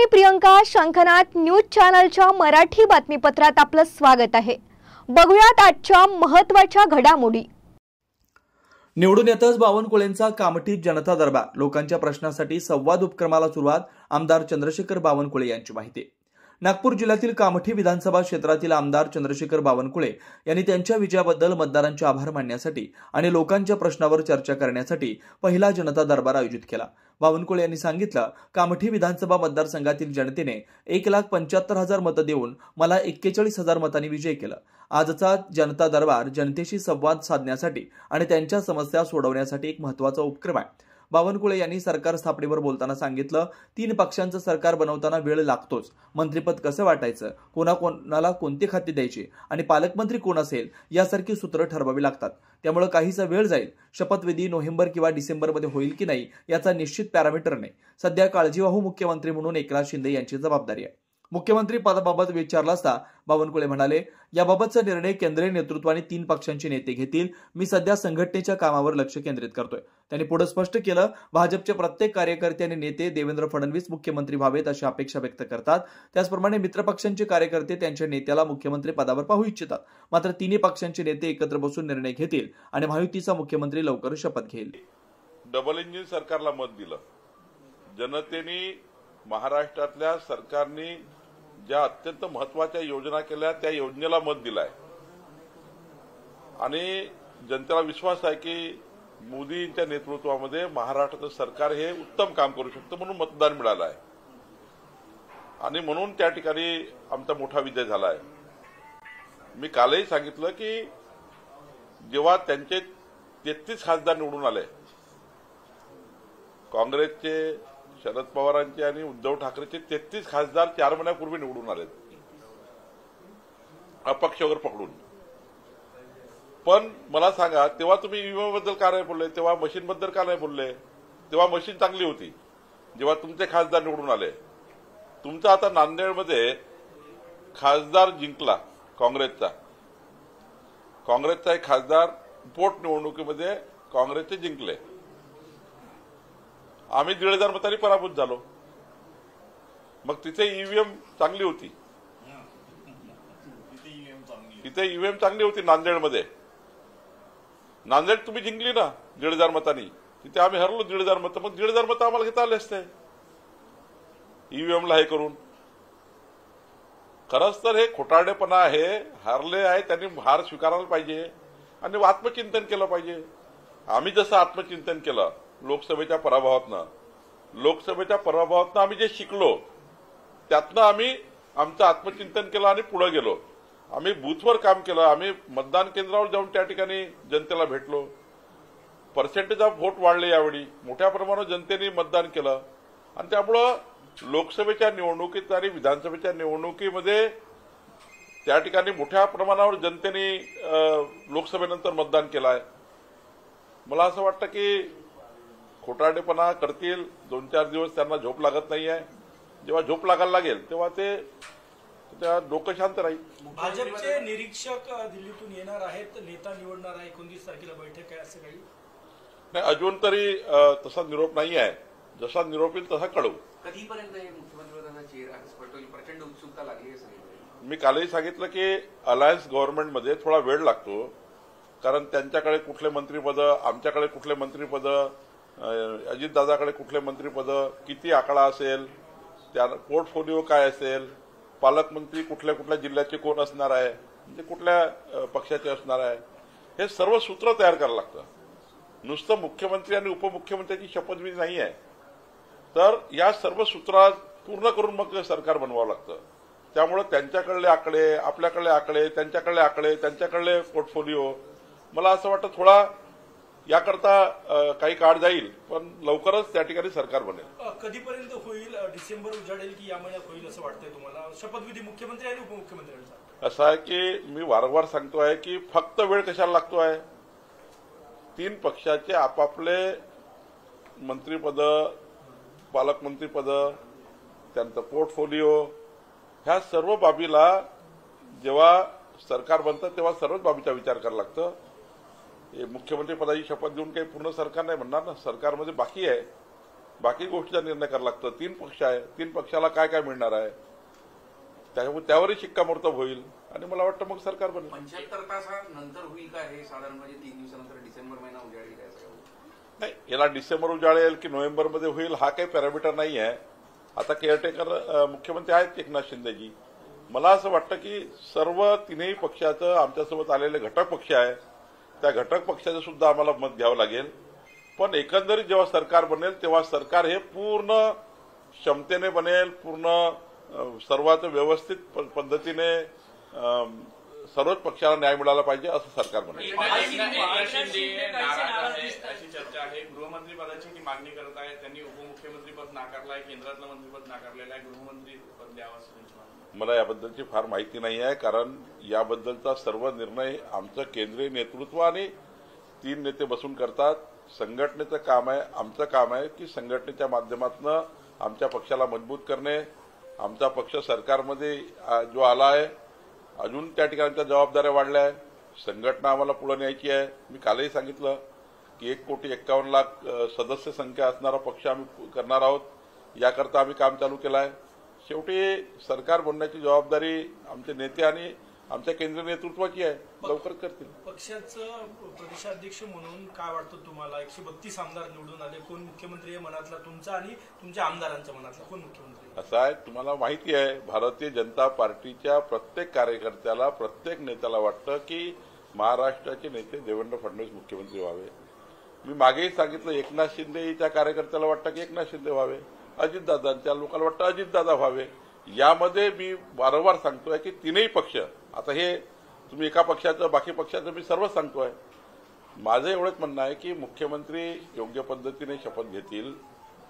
मी प्रियंका. शंखनाद न्यूज चॅनलच्या मराठी बातमीपत्रात आपलं स्वागत आहे. बघूयात आजच्या महत्त्वाच्या घडामोडी. निवडून येताच बावनकुळेंचा कामठीत जनता दरबार. लोकांच्या प्रश्नासाठी संवाद उपक्रमाला सुरुवात. आमदार चंद्रशेखर बावनकुळे यांची माहिती. नागपूर जिल्ह्यातील कामठी विधानसभा क्षेत्रातील आमदार चंद्रशेखर बावनकुळे यांनी त्यांच्या विजयाबद्दल मतदारांचे आभार मानण्यासाठी आणि लोकांच्या प्रश्नावर चर्चा करण्यासाठी पहिला जनता दरबार आयोजित केला. बावनकुळे यांनी सांगितलं, कामठी विधानसभा मतदारसंघातील जनतेने 1,75,000 मतं देऊन मला 41,000 मतांनी विजयी केलं. आजचा जनता दरबार जनतेशी संवाद साधण्यासाठी आणि त्यांच्या समस्या सोडवण्यासाठी एक महत्त्वाचा उपक्रम आहे. बावनकुळे यांनी सरकार स्थापनेवर बोलताना सांगितलं, 3 पक्षांचं सरकार बनवताना वेळ लागतोच. मंत्रिपद कसं वाटायचं, कोणाकोणाला कोणती खाती द्यायची आणि पालकमंत्री कोण असेल यासारखी सूत्र ठरवावी लागतात. त्यामुळे काहीसा वेळ जाईल. शपथविधी नोव्हेंबर किंवा डिसेंबरमध्ये होईल की नाही याचा निश्चित पॅरामीटर नाही. सध्या काळजीवाहू मुख्यमंत्री म्हणून एकनाथ शिंदे यांची जबाबदारी आहे. मुख्यमंत्री पदाबाबत विचारला असता बावनकुळे म्हणाले, याबाबतचा निर्णय केंद्रीय नेतृत्वाने 3 पक्षांचे नेते घेतील. मी सध्या संघटनेच्या कामावर लक्ष केंद्रित करतोय. त्यांनी पुढे स्पष्ट केलं, भाजपचे प्रत्येक कार्यकर्ते आणि नेते देवेंद्र फडणवीस मुख्यमंत्री व्हावेत अशी अपेक्षा व्यक्त करतात. त्याचप्रमाणे मित्रपक्षांचे कार्यकर्ते त्यांच्या नेत्याला मुख्यमंत्री पदावर पाहू इच्छितात. मात्र 3 पक्षांचे नेते एकत्र बसून निर्णय घेतील आणि महायुतीचा मुख्यमंत्री लवकर शपथ घेईल. डबल इंजिन सरकारला मत दिलं. जनतेने महाराष्ट्रातल्या सरकारने ज्या अत्यंत महत्वाच्या योजना केल्या त्या योजनेला मत दिलाय आणि जनतेला विश्वास आहे की मोदींच्या नेतृत्वामध्ये महाराष्ट्राचं सरकार हे उत्तम काम करू शकतं म्हणून मतदान मिळालं आहे आणि म्हणून त्या ठिकाणी आमचा मोठा विजय झाला आहे. मी कालही सांगितलं की जेव्हा त्यांचे 33 खासदार निवडून आले, काँग्रेसचे, शरद पवारांचे आणि उद्धव ठाकरेचे 33 खासदार 4 महिन्यापूर्वी निवडून आले अपक्ष वगैरे पकडून. पण मला सांगा, तेव्हा तुम्ही ईव्हीएम बद्दल का नाही बोलले, तेव्हा मशीन बद्दल का नाही बोलले? तेव्हा मशीन चांगली होती जेव्हा तुमचे खासदार निवडून आले. तुमचा आता नांदेडमध्ये खासदार जिंकला काँग्रेसचा एक खासदार पोटनिवडणुकीमध्ये काँग्रेसचे जिंकले. आम्ही 1,500 मतांनी पराभूत झालो. मग तिथे ईव्हीएम चांगली होती, तिथे ईव्हीएम चांगली होती नांदेडमध्ये. नांदेड तुम्ही जिंकली ना 1,500 मतांनी, तिथे आम्ही हरलो 1,500 मतं. मग 1,500 मतं आम्हाला घेता आले असते ईव्हीएमला हे करून. खरंच तर हे खोटारडेपणा आहे. हारले आहे त्यांनी हार स्वीकारायला पाहिजे आणि आत्मचिंतन केलं पाहिजे. आम्ही जसं आत्मचिंतन केलं लोकसभेच्या पराभवातनं आम्ही जे शिकलो त्यातनं आम्ही आमचं आत्मचिंतन केलं आणि पुढे गेलो. आम्ही बूथवर काम केलं. आम्ही मतदान केंद्रावर जाऊन त्या ठिकाणी जनतेला भेटलो. पर्सेंटेज ऑफ व्होट वाढले. यावेळी मोठ्या प्रमाणावर जनतेने मतदान केलं आणि त्यामुळं लोकसभेच्या निवडणुकीत आणि विधानसभेच्या निवडणुकीमध्ये त्या ठिकाणी मोठ्या प्रमाणावर जनतेने लोकसभेनंतर मतदान केलं आहे. मला असं वाटतं की खोटारडेपणा करतील. 2-4 दिवस त्यांना झोप लागत नाही आहे. जेव्हा झोप लागायला लागेल तेव्हा ते त्या डोकं शांत राहील. भाजपचे निरीक्षक दिल्लीतून येणार आहेत, नेता निवडणार आहे, 29 तारखेला बैठक आहे, असं काही नाही. अजून तरी तसा निरोप नाही आहे. जसा निरोप येईल तसा कळवू. कधीपर्यंत मुख्यमंत्र्यांची प्रचंड उत्सुकता लागली आहे. मी कालही सांगितलं की अलायन्स गव्हर्नमेंटमध्ये थोडा वेळ लागतो, कारण त्यांच्याकडे कुठले मंत्रिपद, आमच्याकडे कुठले मंत्रिपद, अजितदादाकडे कुठले मंत्रिपद, किती आकडा असेल, त्या पोर्टफोलिओ काय असेल, पालकमंत्री कुठल्या कुठल्या जिल्ह्याचे कोण असणार आहे, म्हणजे कुठल्या पक्षाचे असणार आहे, हे सर्व सूत्र तयार करावं लागतं. नुसतं मुख्यमंत्री आणि उपमुख्यमंत्र्यांची शपथविधी नाही आहे. तर या सर्व सूत्रात पूर्ण करून मग सरकार बनवावं लागतं. त्यामुळे त्यांच्याकडले आकडे, आपल्याकडले आकडे, त्यांच्याकडले आकडे, त्यांच्याकडले पोर्टफोलिओ, मला असं वाटतं थोडा याकरता काही काळ जाईल, पण लवकरच त्या ठिकाणी सरकार बनेल. कधीपर्यंत होईल? डिसेंबर उजाडेल की या महिन्यात होईल असं वाटतंय तुम्हाला? शपथविधी मुख्यमंत्री आणि उपमुख्यमंत्र्यांचा असं आहे की मी वारंवार सांगतोय की फक्त वेळ कशाला लागतोय. 3 पक्षाचे आपापले मंत्रिपद, पालकमंत्रीपद, त्यांचं पोर्टफोलिओ, ह्या सर्व बाबीला जेव्हा सरकार बनतं तेव्हा सर्वच बाबीचा विचार करावा लागतं. मुख्यमंत्री पदाची शपथ देऊन काही पूर्ण सरकार नाही म्हणणार ना. सरकारमध्ये बाकी आहे बाकी गोष्टीचा निर्णय करावा लागतो. 3 पक्ष आहे, 3 पक्षाला काय काय मिळणार आहे त्यावरही शिक्कामोर्तब होईल आणि मला वाटतं मग सरकार बनेल. 75 तासानंतर होईल का हे साधारण म्हणजे 3 दिवसानंतर डिसेंबर महिना उजाडेल काय सगळं? नाही, याला डिसेंबर उजाडेल की नोव्हेंबरमध्ये होईल हा काही पॅरामीटर नाही आहे. आता केअरटेकर मुख्यमंत्री आहेत एकनाथ शिंदेजी. मला असं वाटतं की सर्व 3ही पक्षाचं आमच्यासोबत आलेले घटक पक्ष आहे त्या घटक पक्षाचं सुद्धा आम्हाला मत घ्यावं लागेल. पण एकंदरीत जेव्हा सरकार बनेल तेव्हा सरकार हे पूर्ण क्षमतेने बनेल, पूर्ण सर्वात व्यवस्थित पद्धतीने सर्वच पक्षाला न्याय मिळाला पाहिजे असं सरकार बनेल. अशी चर्चा आहे. गृहमंत्री पदाची ती मागणी करत आहे. त्यांनी उपमुख्यमंत्री पद नाकारलं आहे, केंद्रातलं मंत्रीपद नाकारलेलं आहे, गृहमंत्री पद द्यावं असं मला याबद्दलची फार माहिती नाही आहे, कारण याबद्दलचा सर्व निर्णय आमचं केंद्रीय नेतृत्व आणि 3 नेते बसून करतात. संघटनेचं काम आहे, आमचं काम आहे की संघटनेच्या माध्यमातून आमच्या पक्षाला मजबूत करणे. आमचा पक्ष सरकारमध्ये जो आला आहे अजून त्या ठिकाणच्या जबाबदाऱ्या वाढल्या आहे. संघटना आम्हाला पुढे न्यायची आहे. मी कालही सांगितलं की 1,51,00,000 सदस्य संख्या असणारा पक्ष आम्ही करणार आहोत. याकरता आम्ही काम चालू केलं आहे. शेवटी सरकार बनण्याची जबाबदारी आमचे नेते आणि आमच्या केंद्रीय नेतृत्वाची आहे. लवकर करतील. पक्षाचं प्रदेशाध्यक्ष म्हणून काय वाटतं तुम्हाला? 132 आमदार निवडून आले. कोण मुख्यमंत्री आहे मनातला तुमचा आणि तुमच्या आमदारांच्या मनातला कोण मुख्यमंत्री? असं आहे, तुम्हाला माहिती आहे भारतीय जनता पार्टीच्या प्रत्येक कार्यकर्त्याला प्रत्येक नेत्याला वाटतं की महाराष्ट्राचे नेते देवेंद्र फडणवीस मुख्यमंत्री व्हावे. मी मागेही सांगितलं एकनाथ शिंदेच्या कार्यकर्त्याला वाटतं की एकनाथ शिंदे व्हावे, अजितदादांच्या लोकांना वाटतं अजितदादा व्हावे. यामध्ये मी वारंवार सांगतोय की 3ही पक्ष, आता हे तुम्ही एका पक्षाचं बाकी पक्षाचं मी सर्व सांगतोय. माझं एवढंच म्हणणं आहे की मुख्यमंत्री योग्य पद्धतीने शपथ घेतील,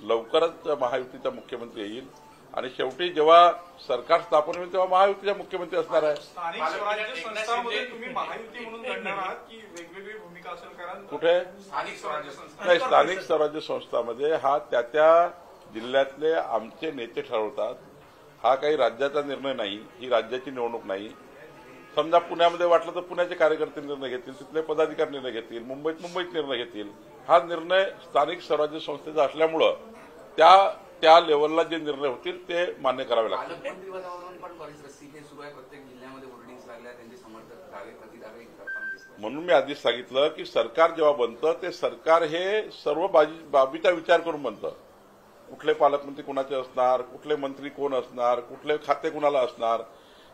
लवकरच महायुतीचा मुख्यमंत्री येईल आणि शेवटी जेव्हा सरकार स्थापन होईल तेव्हा महायुतीचा मुख्यमंत्री असणार आहे. स्थानिक स्वराज्य संस्थांमध्ये तुम्ही महायुती म्हणून लढणार आहात की वेगवेगळी भूमिका असेल? कारण कुठे स्थानिक स्वराज्य संस्था नाही, स्थानिक स्वराज्य संस्थांमध्ये हा त्या जिल्ह्यातले आमचे नेते ठरवतात. हा काही राज्याचा निर्णय नाही, ही राज्याची निवडणूक नाही. समजा पुण्यामध्ये वाटलं तर पुण्याचे कार्यकर्ते निर्णय घेतील, तिथले पदाधिकारी निर्णय घेतील, मुंबईत निर्णय घेतील. हा निर्णय स्थानिक स्वराज्य संस्थेचा असल्यामुळं त्या लेवलला जे निर्णय होतील ते मान्य करावे लागतील. पालकमंत्रीपदावरून पण बरीच रस्सीखेच सुरू आहे. प्रत्येक जिल्ह्यामध्ये होर्डिंग्स लागल्या, त्यांचे समर्थक दावे प्रतिदावे करताना दिसतात. म्हणून मी आधीच सांगितलं की सरकार जेव्हा बनतं ते सरकार हे सर्व बाबीचा विचार करून बनतं. कुठले पालकमंत्री कोणाचे असणार, कुठले मंत्री कोण असणार, कुठले खाते कुणाला असणार,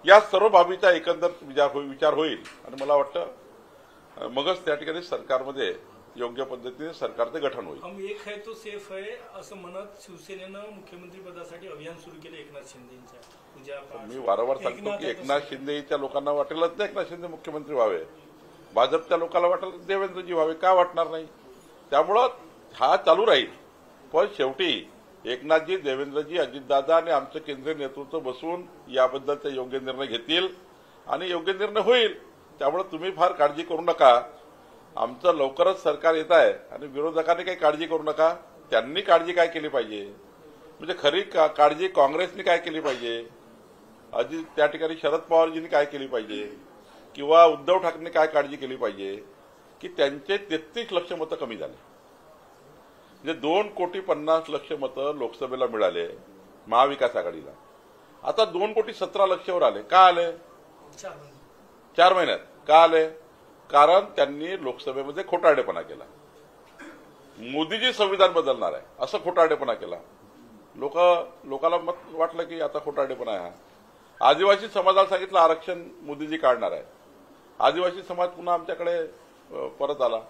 या सर्व बाबीचा एकंदर विचार होईल आणि मला वाटतं मगच त्या ठिकाणी सरकारमध्ये योग्य पद्धतीने सरकारचे गठन होईल. हम एक है तो सेफ है असं म्हणत शिवसेनेनं मुख्यमंत्री पदासाठी अभियान सुरू केलं एकनाथ शिंदेच्या. मी वारंवार सांगतो की एकनाथ शिंदेच्या लोकांना वाटेलच नाही एकनाथ शिंदे मुख्यमंत्री व्हावे, भाजपच्या लोकांना वाटेल देवेंद्रजी व्हावे, का वाटणार नाही? त्यामुळं हा चालू राहील. पण शेवटी एकनाथजी, देवेंद्रजी, अजितदादा आणि आमचं केंद्रीय नेतृत्व बसून याबद्दलचे योग्य निर्णय घेतील आणि योग्य निर्णय होईल. त्यामुळे तुम्ही फार काळजी करू नका. आमचं लवकरच सरकार येत आहे आणि विरोधकांनी काही काळजी करू नका. त्यांनी काळजी काय केली पाहिजे, म्हणजे खरी काळजी काँग्रेसने काय केली पाहिजे, त्या ठिकाणी शरद पवारजींनी काय केली पाहिजे किंवा उद्धव ठाकरेंनी काय काळजी केली पाहिजे की त्यांचे 33 लक्ष मतं कमी झाले. म्हणजे 2,50,00,000 मतं लोकसभेला मिळाले महाविकास आघाडीला. आता 2,17,00,000 आले. का आले? 4 महिन्यात. का आले? कारण त्यांनी लोकसभेमध्ये खोटारडेपणा केला. मोदीजी संविधान बदलणार आहे असं खोटारडेपणा केला. लोकांना मत वाटलं की आता खोटारडेपणा आहे. आदिवासी समाजाला सांगितलं आरक्षण मोदीजी काढणार आहे. आदिवासी समाज पुन्हा आमच्याकडे परत आला.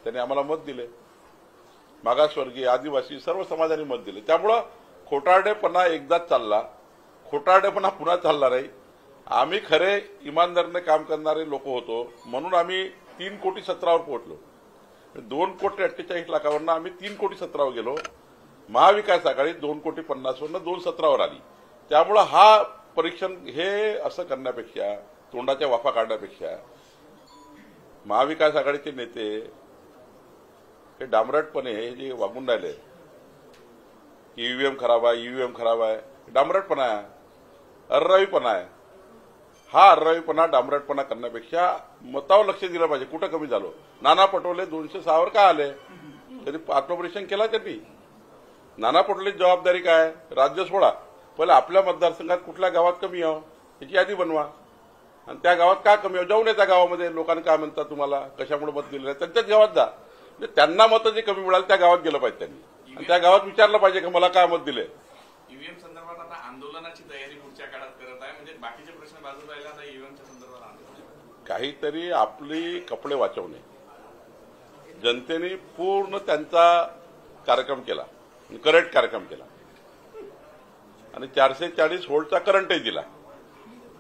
त्यांनी आम्हाला मत दिले. मागासवर्गीय, आदिवासी सर्व समाजांनी मत दिले. त्यामुळं खोटारडेपणा एकदाच चालला, खोटारडेपणा पुन्हा चालला नाही. आम्ही खरे इमानदारीने काम करणारे लोक होतो म्हणून आम्ही 3,17,00,000 वर पोहोचलो. 2,48,00,000 आम्ही 3,17,00,000 गेलो. महाविकास आघाडी 2,50,00,000 2,17,00,000 वर आली. त्यामुळं हा परीक्षण हे असं करण्यापेक्षा, तोंडाच्या वाफा काढण्यापेक्षा महाविकास आघाडीचे नेते हे डांबरटपणे जे वागून राहिले, ईव्हीएम खराब आहे, ईव्हीएम खराब आहे, डांबरटपणा आहे, अर्रावीपणा आहे. हा अर्रावीपणा, डांबरटपणा करण्यापेक्षा मतावर लक्ष दिलं पाहिजे. कुठं कमी झालो? नाना पटोले 206 वर का आले? तरी आत्मपरीक्षण केला त्यांनी. नाना पटोलेची जबाबदारी काय? राज्य सोडा, पहिले आपल्या मतदारसंघात कुठल्या गावात कमी यावं याची यादी बनवा आणि त्या गावात काय कमी यावं जाऊन त्या गावामध्ये लोकांनी काय म्हणतात, तुम्हाला कशामुळे मत दिलं आहे त्यांच्याच गावात जा. म्हणजे त्यांना मतं जे कमी मिळालं त्या गावात गेलं पाहिजे त्यांनी आणि त्या गावात विचारलं पाहिजे की मला काय मत दिले. ईव्हीएम संदर्भात आता आंदोलनाची तयारी पुढच्या काळात करत आहे, म्हणजे बाकीचे प्रश्न बाजूला राहिला, आता ईव्हीएमच्या संदर्भात आंदोलन. काहीतरी आपली कपडे वाचवणे. जनतेने पूर्ण त्यांचा कार्यक्रम केला, करेक्ट कार्यक्रम केला आणि 440 व्होल्टचा करंटही दिला.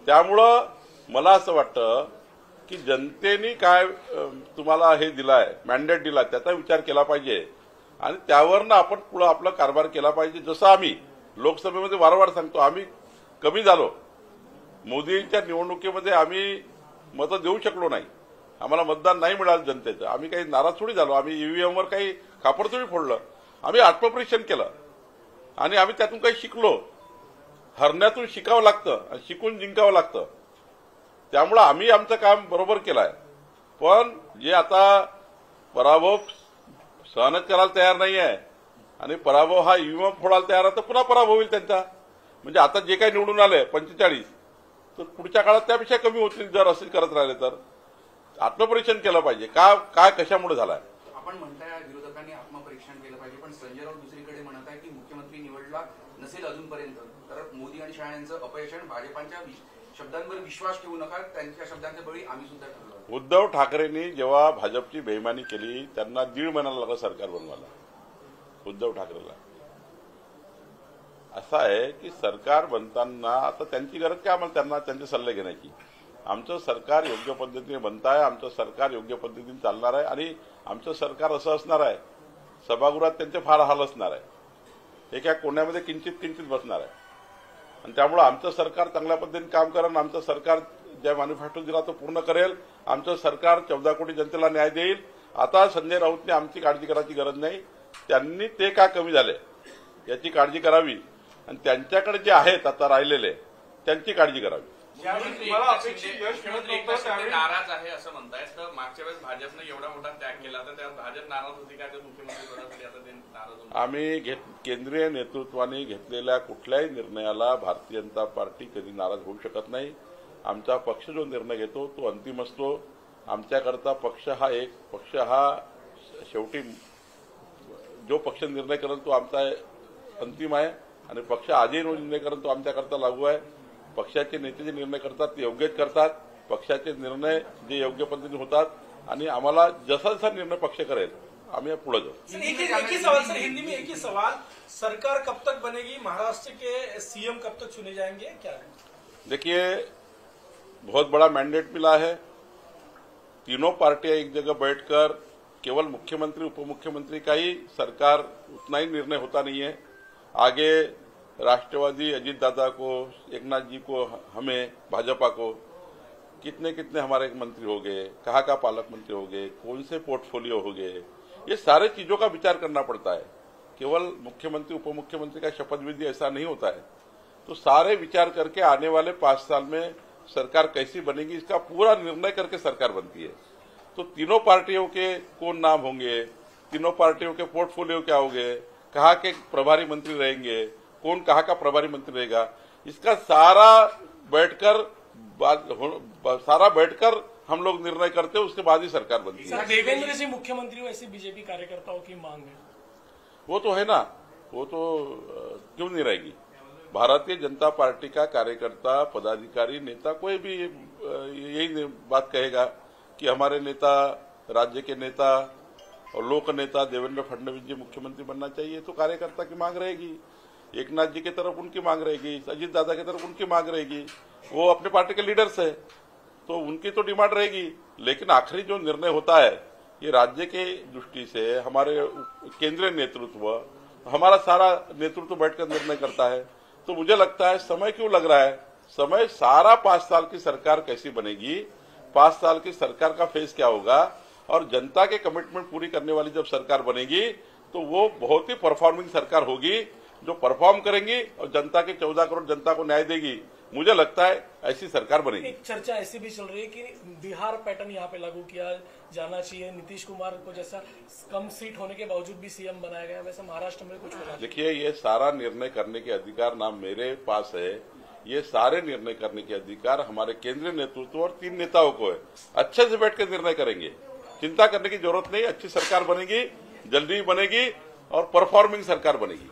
त्यामुळं मला असं वाटतं की जनतेने काय तुम्हाला हे दिलाय, मॅन्डेट दिला, त्याचा विचार केला पाहिजे आणि त्यावरनं आपण पुढे आपला कारभार केला पाहिजे. जसं आम्ही लोकसभेमध्ये वारंवार सांगतो, आम्ही कमी झालो. मोदींच्या निवडणुकीमध्ये आम्ही मतं देऊ शकलो नाही, आम्हाला मतदान नाही मिळालं जनतेचं. आम्ही काही नाराज थोडी झालो, आम्ही ईव्हीएमवर काही खापड थोडी फोडलं. आम्ही आत्मपरीक्षण केलं आणि आम्ही त्यातून काही शिकलो. हरण्यातून शिकावं लागतं आणि शिकून जिंकावं लागतं. त्यामुळं आम्ही आमचं काम बरोबर केलं आहे. पण जे आता पराभव सहनच करायला तयार नाही आहे आणि पराभव हा ईव्हीएम फोडायला तयार आहे तर पुन्हा पराभव होईल त्यांचा. म्हणजे आता जे काही निवडून आले 45 तर पुढच्या काळात त्यापेक्षा कमी होतील जर असे करत राहिले तर. आत्मपरीक्षण केलं पाहिजे, काय कशामुळे झालाय. आपण म्हणताय विरोधकांनी आत्मपरीक्षण केलं पाहिजे, पण संजय राऊत दुसरीकडे म्हणत आहे की मुख्यमंत्री निवडला नसेल अजूनपर्यंत तर मोदी आणि शहा यांचं अपयश आणि भाजपांच्या शब्दांवर विश्वास ठेवू नका, त्यांच्या शब्दांच्या बळी आम्ही सुद्धा ठरलो. उद्धव ठाकरेंनी जेव्हा भाजपची बेईमानी केली त्यांना 1.5 महिना लागला सरकार बनवायला. उद्धव ठाकरेला असं आहे की सरकार बनताना आता त्यांची गरज काय, आम्हाला त्यांना त्यांचे सल्ले घेण्याची. आमचं सरकार योग्य पद्धतीने बनत आहे, आमचं सरकार योग्य पद्धतीने चालणार आहे आणि आमचं सरकार असं असणार आहे, सभागृहात त्यांचे फार हाल असणार आहे, एका कोण्यामध्ये किंचित बसणार आहे आणि त्यामुळे आमचं सरकार चांगल्या पद्धतीने काम करेल. आमचं सरकार ज्या मॅन्युफॅक्चर दिला तो पूर्ण करेल. आमचं सरकार 14 कोटी जनतेला न्याय देईल. आता संजय राऊतने आमची काळजी करायची गरज नाही, त्यांनी ते का कमी झाले याची काळजी करावी आणि त्यांच्याकडे जे आहेत आता राहिलेले त्यांची काळजी करावी. मुख्यमंत्री एकनाथ शिंदे नाराज आहे असं म्हणतायत, तर मागच्या वेळेस भाजपनं एवढा मोठा त्याग केला तर त्या भाजप नाराज होती काय तर मुख्यमंत्री पदासाठी आता ते नाराज होते. आम्ही केंद्रीय नेतृत्वाने घेतलेल्या कुठल्याही निर्णयाला भारतीय जनता पार्टी कधी नाराज होऊ शकत नाही. आमचा पक्ष जो निर्णय घेतो तो अंतिम असतो. आमच्याकरता पक्ष हा शेवटी जो पक्ष निर्णय करेल तो आमचा अंतिम आहे आणि पक्ष आजही निर्णय करेल तो आमच्याकरता लागू आहे. पक्षाचे नेते जे निर्णय करतात ते योग्यच करतात. पक्षाचे निर्णय जे योग्य पद्धतीने होतात आणि आम्हाला जसा जसा निर्णय पक्ष करेल आम्ही पुढे जाऊ. एक ही सवाल सर, हिंदी में एक ही सवाल, सरकार कब तक बनेगी, महाराष्ट्र के सीएम कब तक चुने जाएंगे, क्या? देखिए बहुत बड़ा मैंडेट मिला है. तीनों पार्टियां एक जगह बैठकर केवल मुख्यमंत्री उपमुख्यमंत्री का ही सरकार उतना ही निर्णय होता नहीं है. आगे राष्ट्रवादी अजीत दादा को, एकनाथ जी को, हमें भाजपा को कितने हमारे मंत्री हो गए, कहाँ का पालक मंत्री हो गए, कौन से पोर्टफोलियो हो गए, ये सारे चीजों का विचार करना पड़ता है. केवल मुख्यमंत्री उपमुख्यमंत्री का शपथ विधि ऐसा नहीं होता है. तो सारे विचार करके आने वाले 5 साल में सरकार कैसी बनेगी इसका पूरा निर्णय करके सरकार बनती है. तो तीनों पार्टियों के कौन नाम होंगे, तीनों पार्टियों के पोर्टफोलियो क्या होंगे, कहाँ के प्रभारी मंत्री रहेंगे, कौन कहाँ का प्रभारी मंत्री रहेगा, इसका सारा बैठकर हम लोग निर्णय करते हैं. उसके बाद ही सरकार बनती है. देवेंद्र जी मुख्यमंत्री वैसे बीजेपी कार्यकर्ताओं की मांग है. वो तो है ना, वो तो क्यों नहीं रहेगी. भारतीय जनता पार्टी का कार्यकर्ता, पदाधिकारी, नेता कोई भी यही बात कहेगा कि हमारे नेता, राज्य के नेता और लोक नेता देवेंद्र फडणवीस जी मुख्यमंत्री बनना चाहिए, तो कार्यकर्ता की मांग रहेगी. एकनाथ जी की तरफ उनकी मांग रहेगी, अजीत दादा की तरफ उनकी मांग रहेगी. वो अपने पार्टी के लीडर्स है तो उनकी तो डिमांड रहेगी. लेकिन आखिरी जो निर्णय होता है ये राज्य के दृष्टि से हमारे केंद्रीय नेतृत्व, हमारा सारा नेतृत्व बैठकर निर्णय करता है. तो मुझे लगता है समय क्यों लग रहा है, समय सारा 5 साल की सरकार कैसी बनेगी, 5 साल की सरकार का फेस क्या होगा और जनता के कमिटमेंट पूरी करने वाली जब सरकार बनेगी तो वो बहुत ही परफॉर्मिंग सरकार होगी जो परफॉर्म करेंगी और जनता के 14 करोड़ जनता को न्याय देगी. मुझे लगता है ऐसी सरकार बनेगी। एक चर्चा ऐसी भी चल रही है कि बिहार पैटर्न यहाँ पे लागू किया जाना चाहिए, नीतीश कुमार को जैसा कम सीट होने के बावजूद भी सीएम बनाया गया, वैसे महाराष्ट्र में कुछ होना। देखिए, ये सारा निर्णय करने के अधिकार ना मेरे पास है, ये सारे निर्णय करने के अधिकार हमारे केंद्रीय नेतृत्व और 3 नेताओं को है। अच्छे से बैठ कर निर्णय करेंगे, चिंता करने की जरूरत नहीं। अच्छी सरकार बनेगी, जल्दी बनेगी और परफॉर्मिंग सरकार बनेगी।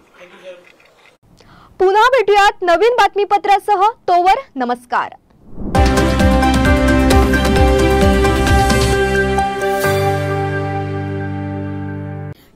पुन्हा भेटूयात नवीन बातमीपत्रासह, तोवर नमस्कार।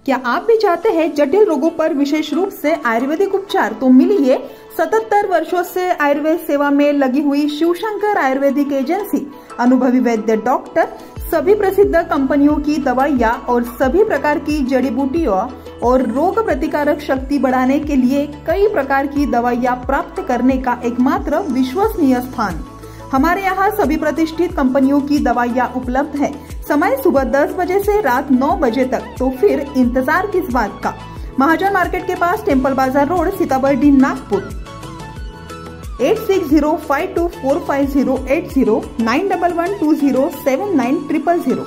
क्या आप भी चाहते हैं जटिल रोगों पर विशेष रूप से आयुर्वेदिक उपचार? तो मिलिए 77 वर्षों से आयुर्वेद सेवा में लगी हुई शिवशंकर आयुर्वेदिक एजेंसी। अनुभवी वैद्य डॉक्टर, सभी प्रसिद्ध कंपनियों की दवाइयाँ और सभी प्रकार की जड़ी बूटियों और रोग प्रतिकारक शक्ति बढ़ाने के लिए कई प्रकार की दवाइयाँ प्राप्त करने का एकमात्र विश्वसनीय स्थान। हमारे यहाँ सभी प्रतिष्ठित कंपनियों की दवाइयाँ उपलब्ध है। समय सुबह 10 बजे से रात 9 बजे तक। तो फिर इंतजार किस बात का? महाजन मार्केट के पास, टेम्पल बाजार रोड, सीताबर्डी, नागपुर। 8605245080 911207900।